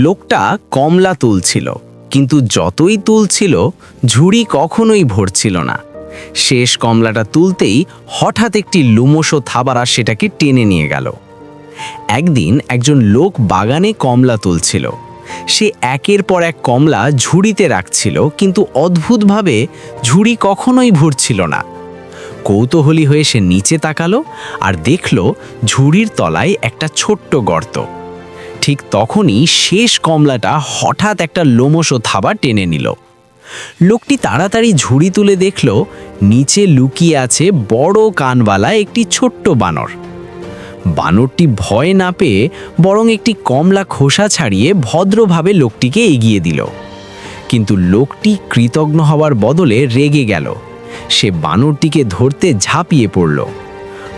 লোকটা কমলা তুলছিল, কিন্তু যতই তুলছিল ঝুড়ি কখনোই ভরছিল না। শেষ কমলাটা তুলতেই হঠাৎ একটি লোমশো থাবারা সেটাকে টেনে নিয়ে গেল। একদিন একজন লোক বাগানে কমলা তুলছিল। সে একের পর এক কমলা ঝুড়িতে রাখছিল, কিন্তু অদ্ভুতভাবে ঝুড়ি কখনোই ভরছিল না। কৌতূহলী হয়ে সে নিচে তাকালো আর দেখল ঝুড়ির তলায় একটা ছোট্ট গর্ত। ঠিক তখনই শেষ কমলাটা হঠাৎ একটা লোমশো থাবা টেনে নিল। লোকটি তাড়াতাড়ি ঝুড়ি তুলে দেখল নিচে লুকিয়ে আছে বড় কানওয়ালা একটি ছোট্ট বানর। বানরটি ভয় না পেয়ে বরং একটি কমলা খোসা ছাড়িয়ে ভদ্রভাবে লোকটিকে এগিয়ে দিল। কিন্তু লোকটি কৃতজ্ঞ হওয়ার বদলে রেগে গেল। সে বানরটিকে ধরতে ঝাঁপিয়ে পড়ল।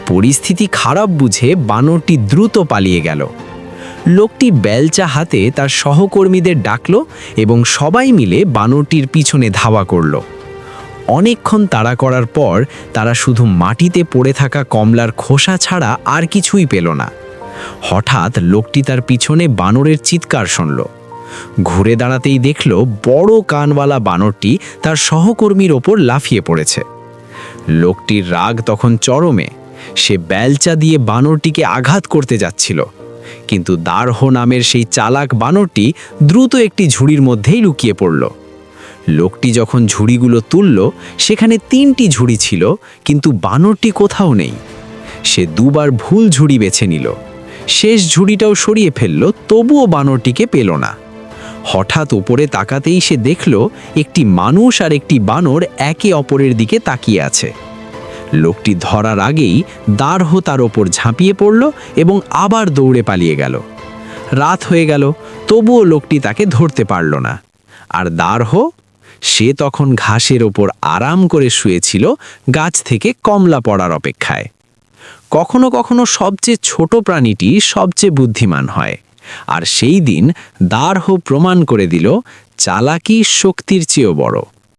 পরিস্থিতি খারাপ বুঝে বানরটি দ্রুত পালিয়ে গেল। লোকটি বেলচা হাতে তার সহকর্মীদের ডাকল এবং সবাই মিলে বানরটির পিছনে ধাওয়া করল। অনেকক্ষণ তাড়া করার পর তারা শুধু মাটিতে পড়ে থাকা কমলার খোসা ছাড়া আর কিছুই পেল না। হঠাৎ লোকটি তার পিছনে বানরের চিৎকার শুনল। ঘুরে দাঁড়াতেই দেখল বড় কানওয়ালা বানরটি তার সহকর্মীর ওপর লাফিয়ে পড়েছে। লোকটির রাগ তখন চরমে। সে বেলচা দিয়ে বানরটিকে আঘাত করতে যাচ্ছিল, কিন্তু দারহো নামের সেই চালাক বানরটি দ্রুত একটি ঝুড়ির মধ্যেই লুকিয়ে পড়ল। লোকটি যখন ঝুড়িগুলো তুলল, সেখানে 3টি ঝুড়ি ছিল, কিন্তু বানরটি কোথাও নেই। সে দুবার ভুল ঝুড়ি বেছে নিল। শেষ ঝুড়িটাও সরিয়ে ফেলল, তবুও বানরটিকে পেল না। হঠাৎ উপরে তাকাতেই সে দেখল একটি মানুষ আর একটি বানর একে অপরের দিকে তাকিয়ে আছে। লোকটি ধরার আগেই দারহো তার ওপর ঝাঁপিয়ে পড়ল এবং আবার দৌড়ে পালিয়ে গেল। রাত হয়ে গেল, তবুও লোকটি তাকে ধরতে পারল না। আর দারহো, সে তখন ঘাসের ওপর আরাম করে শুয়েছিল, গাছ থেকে কমলা পড়ার অপেক্ষায়। কখনো কখনো সবচেয়ে ছোট প্রাণীটি সবচেয়ে বুদ্ধিমান হয়। আর সেই দিন দারহো প্রমাণ করে দিল চালাকি শক্তির চেয়েও বড়।